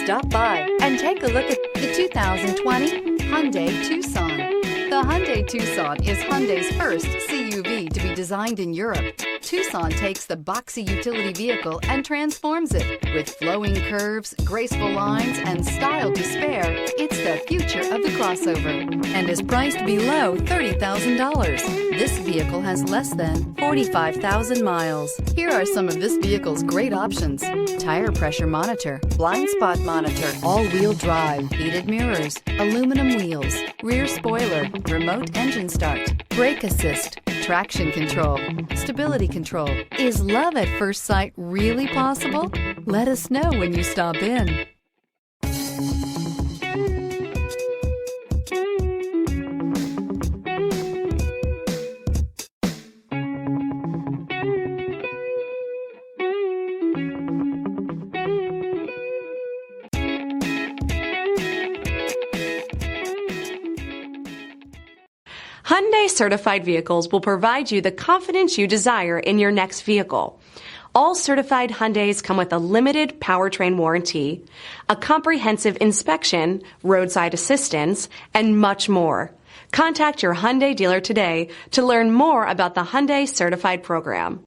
Stop by and take a look at the 2020 Hyundai Tucson. The Hyundai Tucson is Hyundai's first CUV to be designed in Europe. Tucson takes the boxy utility vehicle and transforms it. With flowing curves, graceful lines, and style to spare, it's the future of the crossover and is priced below $30,000. This vehicle has less than 45,000 miles. Here are some of this vehicle's great options: tire pressure monitor, blind spot monitor, all-wheel drive, heated mirrors, aluminum wheels, rear spoiler, remote engine start, brake assist, traction control, stability control. Is love at first sight really possible? Let us know when you stop in. Hyundai certified vehicles will provide you the confidence you desire in your next vehicle. All certified Hyundais come with a limited powertrain warranty, a comprehensive inspection, roadside assistance, and much more. Contact your Hyundai dealer today to learn more about the Hyundai Certified program.